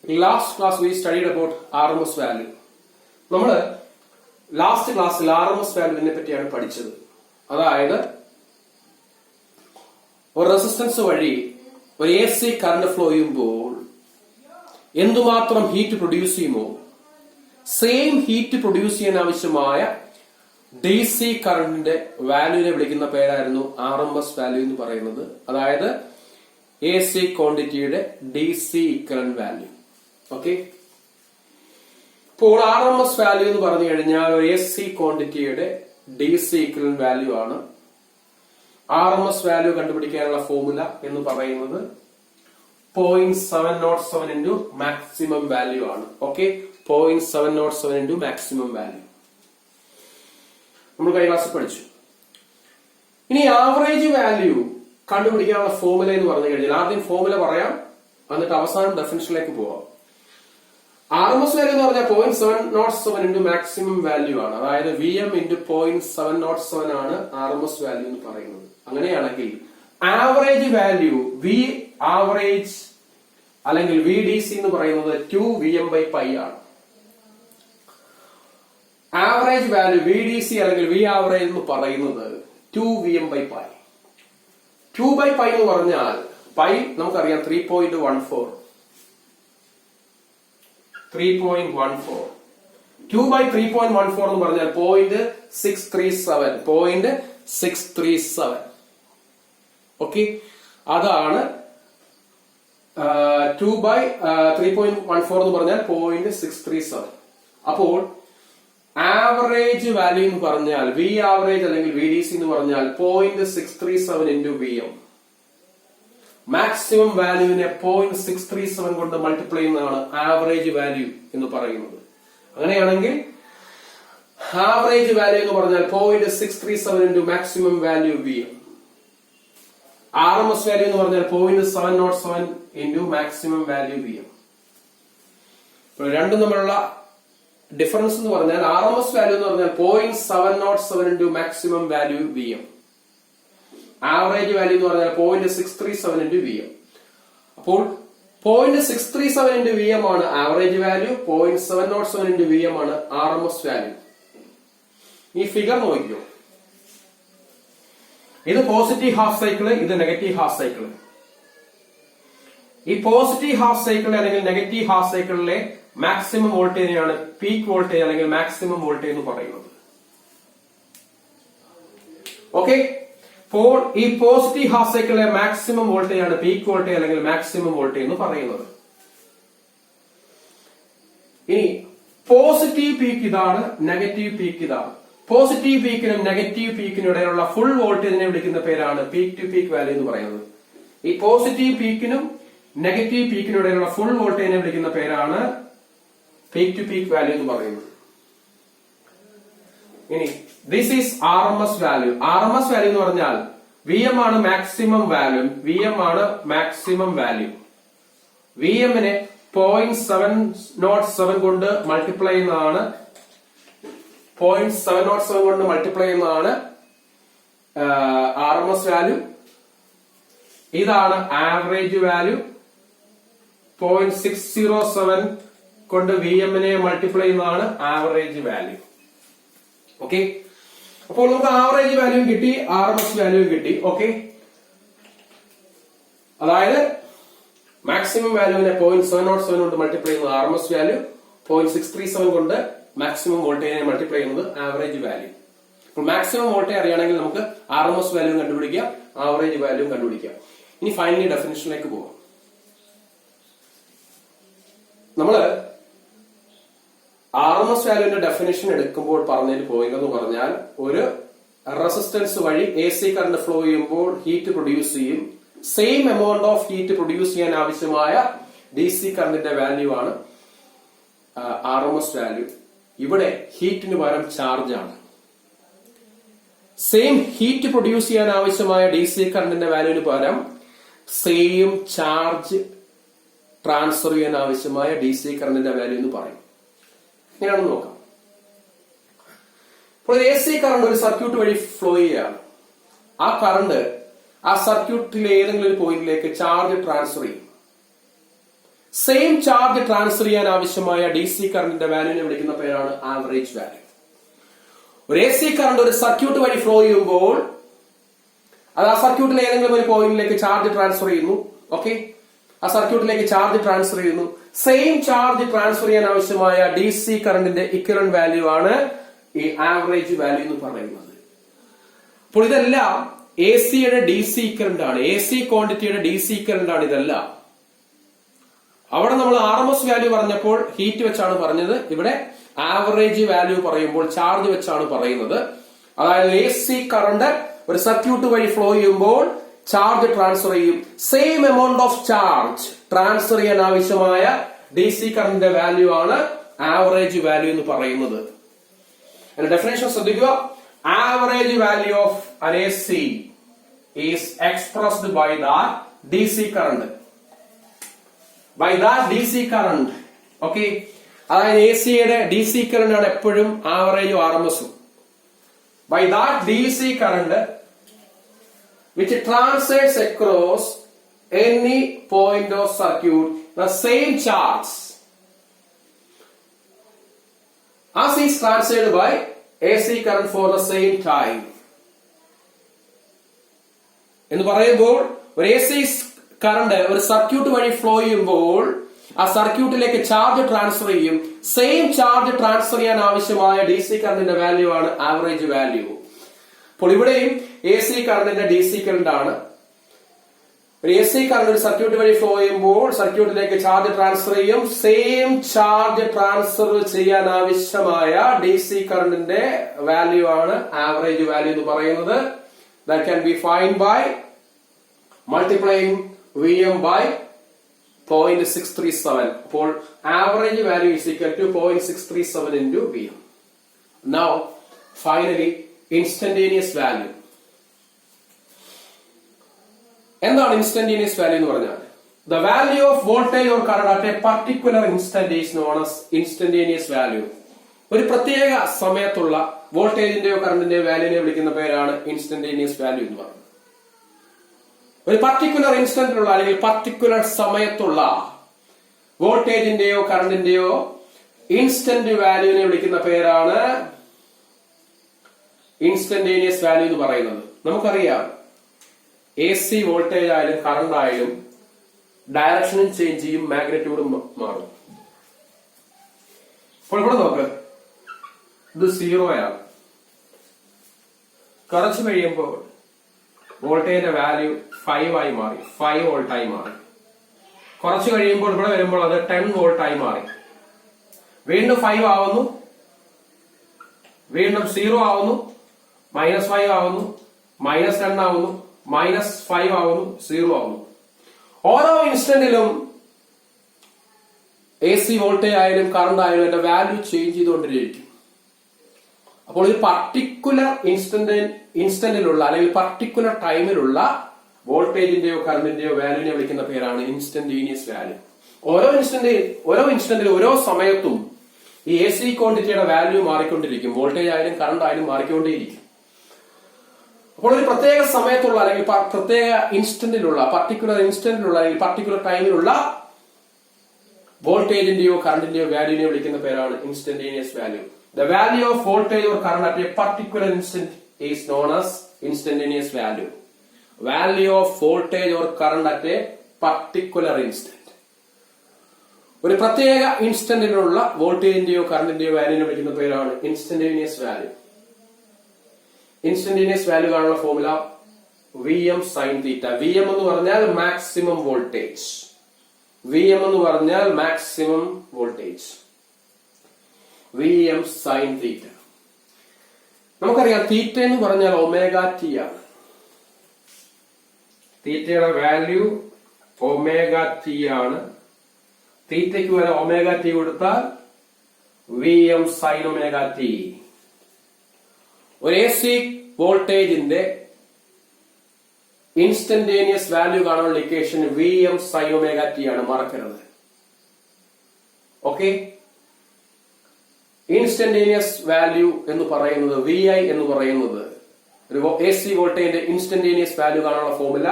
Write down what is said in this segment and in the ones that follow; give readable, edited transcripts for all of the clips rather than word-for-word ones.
Last class we studied about RMS value. നമ്മൾ last ക്ലാസ്സിൽ RMS വാല്യൂവിനെ പറ്റിയാണ് പഠിച്ചത്. അതായത് ഒരു റെസിസ്റ്റൻസ് വഴി ഒരു AC കറന്റ് ഫ്ലോ ചെയ്യുമ്പോൾ എന്തുമാത്രം ഹീറ്റ് പ്രൊഡ്യൂസ് ചെയ്യുമോ സെയിം ഹീറ്റ് പ്രൊഡ്യൂസ് ചെയ്യാൻ ആവശ്യമായ DC കറന്റിന്റെ വാല്യൂവിനെ വിളിക്കുന്ന പേരായിരുന്നു RMS വാല്യൂ എന്ന് പറയുന്നത്. അതായത് AC ക്വാണ്ടിറ്റിയുടെ DC equivalent value. Okay, ഇപ്പോൾ RMS വാല്യൂ എന്ന് പറഞ്ഞു കഴിഞ്ഞാൽ ഒരു AC ക്വാണ്ടിറ്റിയുടെ DC ഇക്വലന്റ് വാല്യൂ ആണ്. RMS വാല്യൂ കണ്ടുപിടിക്കാനുള്ള ഫോർമുല എന്ന് പറയുന്നത് 0.707 into മാക്സിമം വാല്യൂ ആണ്. ഓക്കെ, 0.707 into മാക്സിമം വാല്യൂ നമ്മൾ കഴിഞ്ഞ ക്ലാസ്സിൽ പഠിച്ചു. ഇനി ആവറേജ് വാല്യൂ കണ്ടുപിടിക്കാനുള്ള ഫോർമുല എന്ന് പറഞ്ഞു കഴിഞ്ഞാൽ ആദ്യം ഫോർമുല പറയാം, എന്നിട്ട് അവസാനം ഡെഫിനിഷനിലേക്ക് പോവാം. RMS വാല്യൂ എന്ന് പറഞ്ഞാൽ 0.707 into മാക്സിമം വാല്യൂ ആണ്. അതായത് VM into 0.707 ആണ് RMS വാല്യൂ എന്ന് പറയുന്നത്. അങ്ങനെയാണെങ്കിൽ ആവറേജ് വാല്യൂ V ആവറേജ് അല്ലെങ്കിൽ VDC എന്ന് പറയുന്നത് 2VM/π ആണ്. ആവറേജ് വാല്യൂ VDC അല്ലെങ്കിൽ V ആവറേജ് എന്ന് പറയുന്നത് 2VM/π. 2/π എന്ന് പറഞ്ഞാൽ പൈ നമുക്കറിയാം 3.14. 2/3.14 എന്ന് പറഞ്ഞാൽ 0.637. ഓക്കെ, അതാണ് 2/3.14 എന്ന് പറഞ്ഞാൽ 0.637. അപ്പോൾ ആവറേജ് വാല്യൂ എന്ന് പറഞ്ഞാൽ V ആവറേജ് അല്ലെങ്കിൽ VDC എന്ന് പറഞ്ഞാൽ 0.637 into VM. മാക്സിമം വാല്യൂവിനെ 0.637 കൊണ്ട് മൾട്ടിപ്ലൈ ചെയ്യുന്നതാണ് ആവറേജ് വാല്യൂ എന്ന് പറയുന്നത്. അങ്ങനെയാണെങ്കിൽ ആവറേജ് വാല്യൂ എന്ന് പറഞ്ഞാൽ 0.637 into maximum value VM. RMS value എന്ന് പറഞ്ഞാൽ 0.707 into മാക്സിമം വാല്യൂ VM. രണ്ടും തമ്മിലുള്ള ഡിഫറൻസ് എന്ന് പറഞ്ഞാൽ RMS വാല്യൂ എന്ന് പറഞ്ഞാൽ 0.707 into maximum value VM. Average value എന്ന് പറഞ്ഞാൽ 0.637 into VM. അപ്പോൾ 0.637 into VM ആണ് ആവറേജ് വാല്യൂ, 0.707 into VM ആണ് RMS വാല്യൂ. ഈ ഫിഗർ നോക്കിയോ, ഇത് പോസിറ്റീവ് ഹാഫ് സൈക്കിള്, ഇത് നെഗറ്റീവ് ഹാഫ് സൈക്കിള്. ഈ പോസിറ്റീവ് ഹാഫ് സൈക്കിൾ അല്ലെങ്കിൽ നെഗറ്റീവ് ഹാഫ് സൈക്കിളിലെ മാക്സിമം വോൾട്ടേജിനെയാണ് പീക്ക് വോൾട്ടേജ് അല്ലെങ്കിൽ മാക്സിമം വോൾട്ടേജ് എന്ന് പറയുന്നത്. ഓക്കെ, അപ്പോൾ ഈ പോസിറ്റീവ് ഹാഫ് സൈക്കിളിലെ മാക്സിമം വോൾട്ടേജ് ആണ് പീക്ക് വോൾട്ടേജ് അല്ലെങ്കിൽ മാക്സിമം വോൾട്ടേജ് എന്ന് പറയുന്നത്. ഇനി പോസിറ്റീവ് പീക്ക് ഇതാണ്, നെഗറ്റീവ് പീക്ക് ഇതാണ്. പോസിറ്റീവ് പീക്കിനും നെഗറ്റീവ് പീക്കിനും ഇടയിലുള്ള ഫുൾ വോൾട്ടേജിനെ വിളിക്കുന്ന പേരാണ് പീക്ക് ടു പീക്ക് വാല്യൂ എന്ന് പറയുന്നത്. ഈ പോസിറ്റീവ് പീക്കിനും നെഗറ്റീവ് പീക്കിനും ഇടയിലുള്ള ഫുൾ വോൾട്ടേജിനെ വിളിക്കുന്ന പേരാണ് പീക്ക് ടു പീക്ക് വാല്യൂ എന്ന് പറയുന്നത്. ഇനി this is RMS value. RMS value എന്ന് പറഞ്ഞാൽ VM ആണ് മാക്സിമം വാല്യൂ. VM ആണ് മാക്സിമം വാല്യൂ. VM നെ 0.707 കൊണ്ട് മൾട്ടിപ്ലൈ ചെയ്യുന്നതാണ് 0.707 കൊണ്ട് മൾട്ടിപ്ലൈ ചെയ്യുന്നതാണ് RMS വാല്യൂ. ഇതാണ് ആവറേജ് വാല്യൂ. 0.607 കൊണ്ട് VM നെ മൾട്ടിപ്ലൈ ചെയ്യുന്നതാണ് ആവറേജ് വാല്യൂ. ഓക്കെ, അപ്പോൾ നമുക്ക് ആവറേജ് വാല്യൂ കിട്ടി, RMS വാല്യൂ കിട്ടി. ഓക്കെ, അതായത് മാക്സിമം വാല്യൂവിനെ 0.707 കൊണ്ട് മൾട്ടിപ്ലൈ ചെയ്യുന്നത് RMS വാല്യൂ, 0.637 കൊണ്ട് മാക്സിമം വോൾട്ടേജിനെ മൾട്ടിപ്ലൈ ചെയ്യുന്നത് ആവറേജ് വാല്യൂ. അപ്പോൾ മാക്സിമം വോൾട്ടേജ് അറിയണമെങ്കിൽ നമുക്ക് RMS വാല്യൂ കണ്ടുപിടിക്കാം, ആവറേജ് വാല്യൂ കണ്ടുപിടിക്കാം. ഇനി ഫൈനലി ഡെഫിനിഷനിലേക്ക് പോകാം. നമ്മള് RMS വാല്യൂവിന്റെ ഡെഫിനിഷൻ എടുക്കുമ്പോൾ പറഞ്ഞതിൽ പോയിന്റ് എന്ന് പറഞ്ഞാൽ ഒരു റെസിസ്റ്റൻസ് വഴി AC കറന്റ് ഫ്ലോ ചെയ്യുമ്പോൾ ഹീറ്റ് പ്രൊഡ്യൂസ് ചെയ്യും. Same amount of heat produce ചെയ്യാൻ ആവശ്യമായ DC കറന്റിന്റെ വാല്യൂ ആണ് RMS വാല്യൂ. ഇവിടെ ഹീറ്റിന് പകരം ചാർജ് ആണ്. സെയിം ഹീറ്റ് പ്രൊഡ്യൂസ് ചെയ്യാൻ ആവശ്യമായ DC കറന്റിന്റെ വാല്യൂവിന് പകരം സെയിം ചാർജ് ട്രാൻസ്ഫർ ചെയ്യാൻ ആവശ്യമായ DC കറന്റിന്റെ വാല്യൂ എന്ന് പറയും. ഇങ്ങനെയാണെന്ന് നോക്കാം. ഇപ്പോൾ AC കറണ്ട് ഒരു സർക്യൂട്ട് വഴി ഫ്ലോ ചെയ്യുകയാണ്. ആ കറണ്ട് ആ സർക്യൂട്ടിലെ ഏതെങ്കിലും ഒരു പോയിന്റിലേക്ക് ചാർജ് ട്രാൻസ്ഫർ ചെയ്യും. സെയിം ചാർജ് ട്രാൻസ്ഫർ ചെയ്യാൻ ആവശ്യമായ ഡി സി കറണ്ടിന്റെ വാല്യൂവിനെ വിളിക്കുന്ന പേരാണ് ആവറേജ് വാല്യൂ. ഒരു എ സി കറണ്ട് ഒരു സർക്യൂട്ട് വഴി ഫ്ലോ ചെയ്യുമ്പോൾ അത് ആ സർക്യൂട്ടിലെ ഏതെങ്കിലും ഒരു പോയിന്റിലേക്ക് ചാർജ് ട്രാൻസ്ഫർ ചെയ്യുന്നു. ഓക്കെ, ആ സർക്യൂട്ടിലേക്ക് ചാർജ് ട്രാൻസ്ഫർ ചെയ്യുന്നു. സെയിം ചാർജ് ട്രാൻസ്ഫർ ചെയ്യാൻ ആവശ്യമായ ഡി സി കറണ്ടിന്റെ ഇക്വലന്റ് വാല്യൂ ആണ് ഈ ആവറേജ് വാല്യൂ എന്ന് പറയുന്നത്. അപ്പോൾ ഇതെല്ലാം എ സിയുടെ ഡി സി ഇക്വലന്റ് ആണ്, എ സി ക്വാണ്ടിറ്റിയുടെ ഡി സി ഇക്വലന്റ് ആണ് ഇതെല്ലാം. അവിടെ നമ്മൾ RMS വാല്യൂ പറഞ്ഞപ്പോൾ ഹീറ്റ് വെച്ചാണ് പറഞ്ഞത്, ഇവിടെ ആവറേജ് വാല്യൂ പറയുമ്പോൾ ചാർജ് വെച്ചാണ് പറയുന്നത്. അതായത് എ സി കറണ്ട് ഒരു സർക്യൂട്ട് വഴി ഫ്ലോ ചെയ്യുമ്പോൾ ചാർജ് ട്രാൻസ്ഫർ ചെയ്യും. Same amount of charge transfer ചെയ്യാൻ ആവശ്യമായ ഡി സി കറണ്ടിന്റെ വാല്യൂ ആണ് ആവറേജ് വാല്യൂ എന്ന് പറയുന്നത്. ഡെഫിനേഷൻ ശ്രദ്ധിക്കുക. Average value of an AC is expressed by the DC current. By that DC current. Okay, അതായത് എ സിയുടെ ഡി സി കറണ്ട് ആണ് എപ്പോഴും ആവറേജും RMS-ഉം. By that DC current which transits across any point of circuit the same charge as is transferred by AC current for the same time. എന്ന് പറയുമ്പോൾ ഒരു A C current ഒരു circuit വഴി flow ചെയ്യുമ്പോൾ ആ സർക്യൂട്ടിലേക്ക് ചാർജ് ട്രാൻസ്ഫർ ചെയ്യും. Same charge transfer ചെയ്യാൻ ആവശ്യമായ ഡി സി കറണ്ടിന്റെ വാല്യൂ ആണ് ആവറേജ് വാല്യൂ. അപ്പോൾ ഇവിടെയും എ സി കറണ്ടിന്റെ ഡി സി കറണ്ട് ആണ്. ഒരു എ സി കറണ്ട് ഒരു സർക്യൂട്ട് വഴി ഫ്ലോ ചെയ്യുമ്പോൾ സർക്യൂട്ടിലേക്ക് ചാർജ് ട്രാൻസ്ഫർ ചെയ്യും. സെയിം ചാർജ് ട്രാൻസ്ഫർ ചെയ്യാൻ ആവശ്യമായ ഡി സി കറണ്ടിന്റെ വാല്യൂ ആണ് ആവറേജ് വാല്യൂ എന്ന് പറയുന്നത്. That can be found by multiplying Vm by 0.637. അപ്പോൾ average value is equal to 0.637 into Vm. Now, finally, instantaneous value. എന്താണ് instantaneous value എന്ന് പറഞ്ഞാൽ? The value of voltage or current at a particular instant is known as instantaneous value. ഒരു പ്രത്യേക സമയത്തുള്ള വോൾട്ടേജിന്റെയോ കറണ്ടിന്റെയോ വാല്യൂവിനെ വിളിക്കുന്ന പേരാണ് instantaneous value എന്ന് പറയുന്നത്. ഒരു പർട്ടിക്കുലർ ഇൻസ്റ്റന്റിലുള്ള അല്ലെങ്കിൽ പർട്ടിക്കുലർ സമയത്തുള്ള വോൾട്ടേജിന്റെയോ കറണ്ടിന്റെയോ ഇൻസ്റ്റന്റ് വാല്യൂവിനെ വിളിക്കുന്ന പേരാണ് ഇൻസ്റ്റന്റേനിയസ് വാല്യൂ എന്ന് പറയുന്നത്. നമുക്കറിയാം എ സി വോൾട്ടേജ് ആയാലും കറണ്ട് ആയാലും ഡയറക്ഷനും ചേഞ്ച് ചെയ്യും, മാഗ്നിറ്റ്യൂഡും മാറും. അപ്പോൾ ഇവിടെ നോക്ക്, ഇത് 0 ആണ്. കുറച്ച് കഴിയുമ്പോൾ വോൾട്ടേജിന്റെ വാല്യൂ 5 ആയി മാറി, 5 വോൾട്ടായി മാറി. കുറച്ച് കഴിയുമ്പോൾ ഇവിടെ വരുമ്പോൾ അത് 10 വോൾട്ടായി മാറി. വീണ്ടും 5 ആവുന്നു, വീണ്ടും 0 ആവുന്നു, -5 ആവുന്നു, -10 ആവുന്നു, -5 ആവുന്നു, 0 ആവുന്നു. ഓരോ ഇൻസ്റ്റന്റിലും എ സി വോൾട്ടേജ് ആയാലും കറണ്ട് ആയാലും അതിന്റെ വാല്യൂ ചേഞ്ച് ചെയ്തുകൊണ്ടിരിക്കും. അപ്പോൾ ഒരു പർട്ടിക്കുലർ ഇൻസ്റ്റന്റിലുള്ള അല്ലെങ്കിൽ പർട്ടിക്കുലർ ടൈമിലുള്ള വോൾട്ടേജിന്റെയോ കറണ്ടിന്റെയോ വാല്യൂവിനെ വിളിക്കുന്ന പേരാണ് ഇൻസ്റ്റന്റേനിയസ് വാല്യൂ. ഓരോ ഇൻസ്റ്റന്റിലും ഓരോ സമയത്തും ഈ എ സി ക്വാണ്ടിറ്റിയുടെ വാല്യൂ മാറിക്കൊണ്ടിരിക്കും. വോൾട്ടേജ് ആയാലും കറണ്ട് ആയാലും മാറിക്കൊണ്ടേയിരിക്കും. അപ്പോൾ ഒരു പ്രത്യേക സമയത്തുള്ള അല്ലെങ്കിൽ പ്രത്യേക പർട്ടിക്കുലർ ഇൻസ്റ്റന്റിലുള്ള അല്ലെങ്കിൽ പർട്ടിക്കുലർ ടൈമിലുള്ള വോൾട്ടേജിന്റെയോ കറണ്ടിന്റെയോ വാല്യൂവിനെ വിളിക്കുന്ന പേരാണ് instantaneous value. The value of voltage or current at a particular instant is known as instantaneous value. Value of voltage or current at a particular instant. ഒരു പ്രത്യേക ഇൻസ്റ്റന്റിലുള്ള വോൾട്ടേജിന്റെയോ കറണ്ടിന്റെയോ വാല്യൂവിനെ വിളിക്കുന്ന പേരാണ് ഇൻസ്റ്റന്റേനിയസ് വാല്യൂ. ഇൻസ്റ്റന്റേനിയസ് വാല്യൂ കാണുന്ന formula Vm sin theta. Vm എന്ന് പറഞ്ഞാൽ maximum voltage. Vm എന്ന് പറഞ്ഞാൽ maximum voltage. Vm sin theta. നമുക്കറിയാം തീറ്റ എന്ന് പറഞ്ഞാൽ ഒമേഗ ടി ആണ്. തീറ്റയുടെ വാല്യൂ ഒമേഗ ടി ആണ്. തീറ്റയ്ക്ക് വരെ ഒമേഗ ടി കൊടുത്താൽ Vm sin ഒമേഗ ടി. ഒരു എ സി വോൾട്ടേജിന്റെ ഇൻസ്റ്റന്റേനിയസ് വാല്യൂ കാണാനുള്ള equation Vm sin omega T ആണ്, മറക്കരുത്. ഓക്കെ, ഇൻസ്റ്റന്റേനിയസ് വാല്യൂ എന്ന് പറയുന്നത് VI എന്ന് പറയുന്നത് ഒരു എ സി വോൾട്ടേജിന്റെ ഇൻസ്റ്റന്റേനിയസ് വാല്യൂ കാണാനുള്ള ഫോർമുല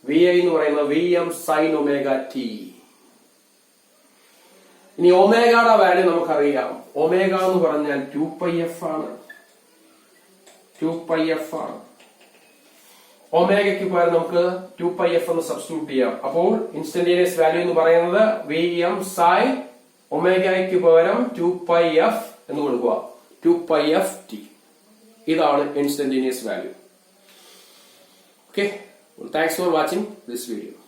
VI എന്ന് പറയുന്നത് Vm sin ഒമേഗ ടി. ഇനി ഒമേഗയുടെ വാല്യൂ നമുക്കറിയാം. ഒമേഗ എന്ന് പറഞ്ഞാൽ 2πf ആണ്. 2πf ആണ്. ഒമേഗയ്ക്ക് പകരം നമുക്ക് 2πf എന്ന് സബ്സ്റ്റിറ്റ്യൂട്ട് ചെയ്യാം. അപ്പോൾ ഇൻസ്റ്റന്റേനിയസ് വാല്യൂ എന്ന് പറയുന്നത് Vm sin ഒമേഗയ്ക്ക് പകരം 2πf എന്ന് കൊടുക്കുക. 2πft. ഇതാണ് instantaneous value. Okay. Well, thanks for watching this video.